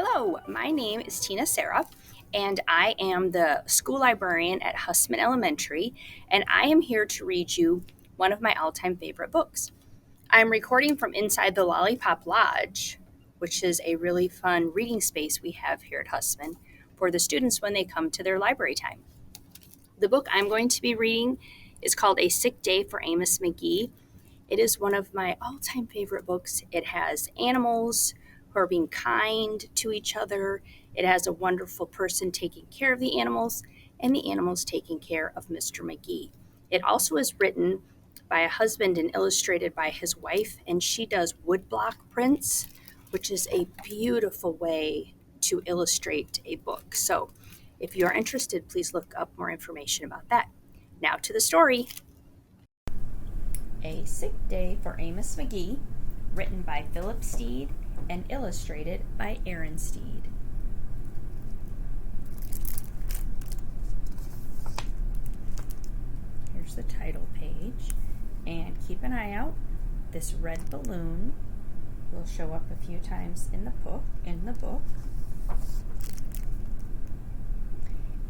Hello, my name is Serra, and I am the school librarian at Husmann Elementary, and I am here to read you one of my all-time favorite books. I'm recording from inside the Lollipop Lodge, which is a really fun reading space we have here at Husmann for the students when they come to their library time. The book I'm going to be reading is called A Sick Day for Amos McGee. It is one of my all-time favorite books. It has animals who are being kind to each other. It has a wonderful person taking care of the animals, and the animals taking care of Mr. McGee. It also is written by a husband and illustrated by his wife, and she does woodblock prints, which is a beautiful way to illustrate a book. So if you are interested, please look up more information about that. Now to the story. A Sick Day for Amos McGee, written by Philip Stead and illustrated by Aaron Stead. Here's the title page, and keep an eye out. This red balloon will show up a few times in the book.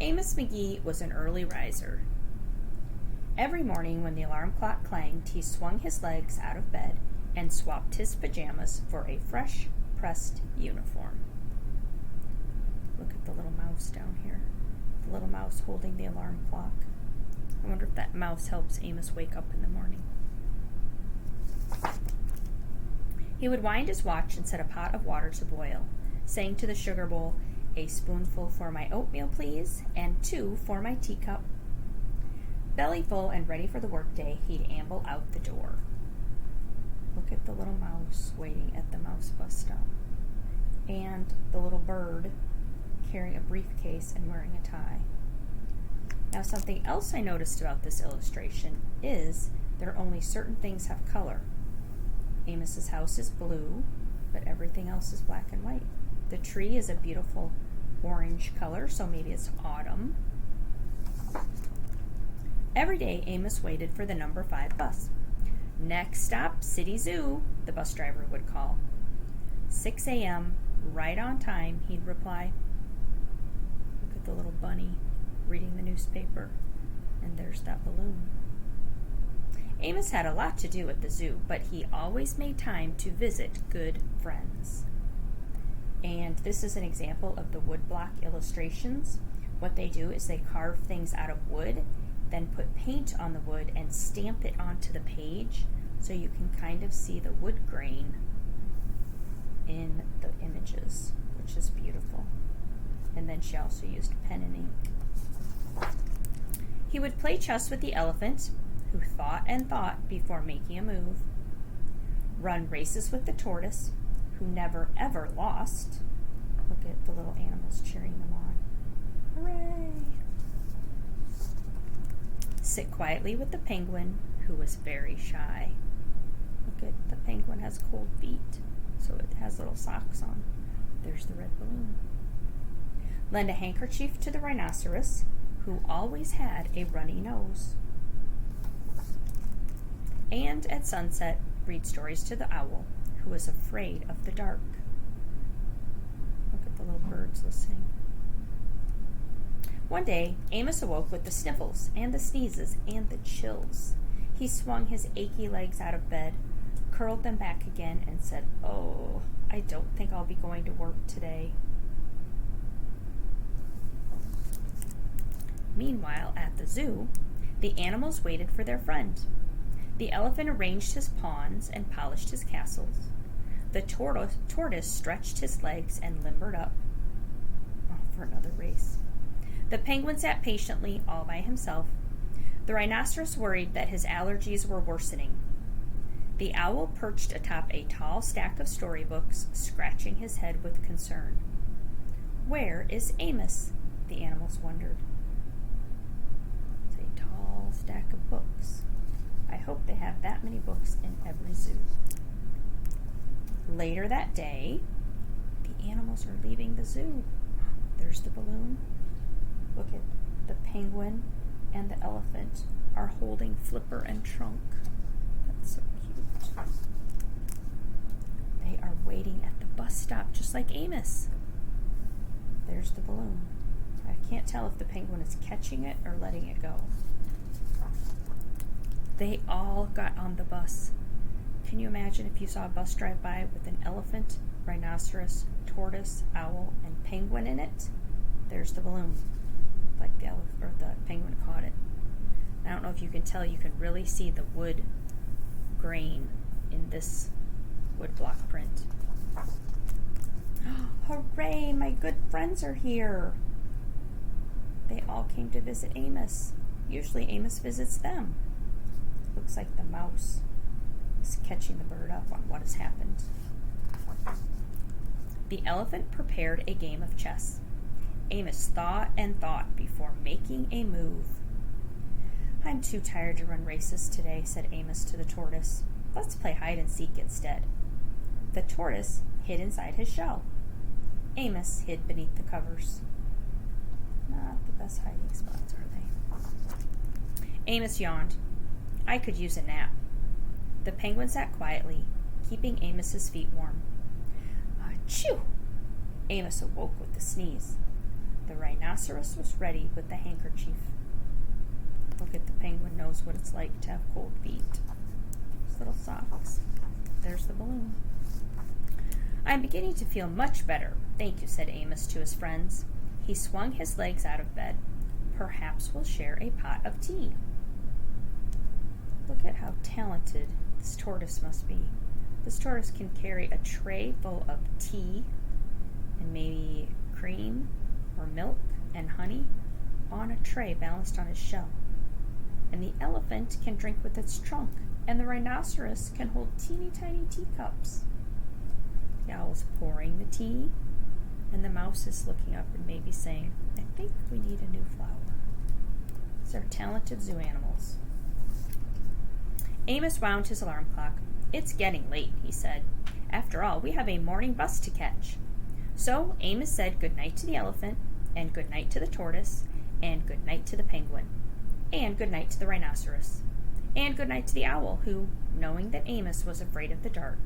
Amos McGee was an early riser. Every morning when the alarm clock clanged, he swung his legs out of bed and swapped his pajamas for a fresh, pressed uniform. Look at the little mouse down here. The little mouse holding the alarm clock. I wonder if that mouse helps Amos wake up in the morning. He would wind his watch and set a pot of water to boil, saying to the sugar bowl, "A spoonful for my oatmeal, please, and 2 for my teacup." Belly full and ready for the workday, he'd amble out the door. Look at the little mouse waiting at the mouse bus stop. And the little bird carrying a briefcase and wearing a tie. Now, something else I noticed about this illustration is there are only certain things have color. Amos's house is blue, but everything else is black and white. The tree is a beautiful orange color, so maybe it's autumn. Every day, Amos waited for the number 5 bus. "Next stop, City Zoo," the bus driver would call. 6 a.m., right on time, he'd reply. Look at the little bunny reading the newspaper, and there's that balloon. Amos had a lot to do at the zoo, but he always made time to visit good friends. And this is an example of the woodblock illustrations. What they do is they carve things out of wood, then put paint on the wood and stamp it onto the page so you can kind of see the wood grain in the images, which is beautiful. And then she also used pen and ink. He would play chess with the elephant, who thought and thought before making a move, run races with the tortoise, who never ever lost. Look at the little animals cheering them on. Hooray! Sit quietly with the penguin, who was very shy. Look at the penguin has cold feet, so it has little socks on. There's the red balloon. Lend a handkerchief to the rhinoceros, who always had a runny nose. And at sunset, read stories to the owl, who was afraid of the dark. Look at the little birds listening. One day, Amos awoke with the sniffles and the sneezes and the chills. He swung his achy legs out of bed, curled them back again, and said, "Oh, I don't think I'll be going to work today." Meanwhile, at the zoo, the animals waited for their friend. The elephant arranged his pawns and polished his castles. The tortoise stretched his legs and limbered up for another race. The penguin sat patiently all by himself. The rhinoceros worried that his allergies were worsening. The owl perched atop a tall stack of storybooks, scratching his head with concern. "Where is Amos?" the animals wondered. It's a tall stack of books. I hope they have that many books in every zoo. Later that day, the animals are leaving the zoo. There's the balloon. Look at the penguin and the elephant are holding Flipper and Trunk. That's so cute. They are waiting at the bus stop just like Amos. There's the balloon. I can't tell if the penguin is catching it or letting it go. They all got on the bus. Can you imagine if you saw a bus drive by with an elephant, rhinoceros, tortoise, owl, and penguin in it? There's the balloon. Like the penguin caught it. I don't know if you can tell, you can really see the wood grain in this wood block print. Hooray, my good friends are here. They all came to visit Amos. Usually Amos visits them. Looks like the mouse is catching the bird up on what has happened. The elephant prepared a game of chess. Amos thought and thought before making a move. I'm too tired to run races today, said Amos to the tortoise. Let's play hide and seek instead. The tortoise hid inside his shell. Amos hid beneath the covers. Not the best hiding spots, are they? Amos yawned. I could use a nap. The penguin sat quietly, keeping Amos's feet warm. Achoo! Amos awoke with a sneeze. The rhinoceros was ready with the handkerchief. Look at the penguin knows what it's like to have cold feet. Those little socks. There's the balloon. I'm beginning to feel much better, thank you, said Amos to his friends. He swung his legs out of bed. Perhaps we'll share a pot of tea. Look at how talented this tortoise must be. This tortoise can carry a tray full of tea and maybe cream or milk and honey on a tray balanced on his shell. And the elephant can drink with its trunk, and the rhinoceros can hold teeny tiny teacups. The owl's pouring the tea, and the mouse is looking up and maybe saying, I think we need a new flower. These are talented zoo animals. Amos wound his alarm clock. It's getting late, he said. After all, we have a morning bus to catch. So Amos said good night to the elephant, and good night to the tortoise, and good night to the penguin, and good night to the rhinoceros, and good night to the owl, who, knowing that Amos was afraid of the dark,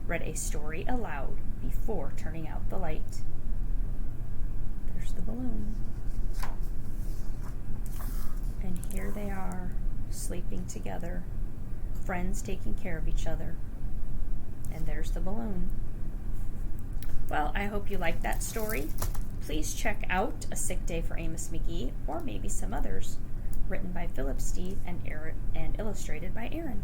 read a story aloud before turning out the light. There's the balloon. And here they are, sleeping together, friends taking care of each other. And there's the balloon. Well, I hope you liked that story. Please check out A Sick Day for Amos McGee, or maybe some others, written by Philip Stead and illustrated by Aaron.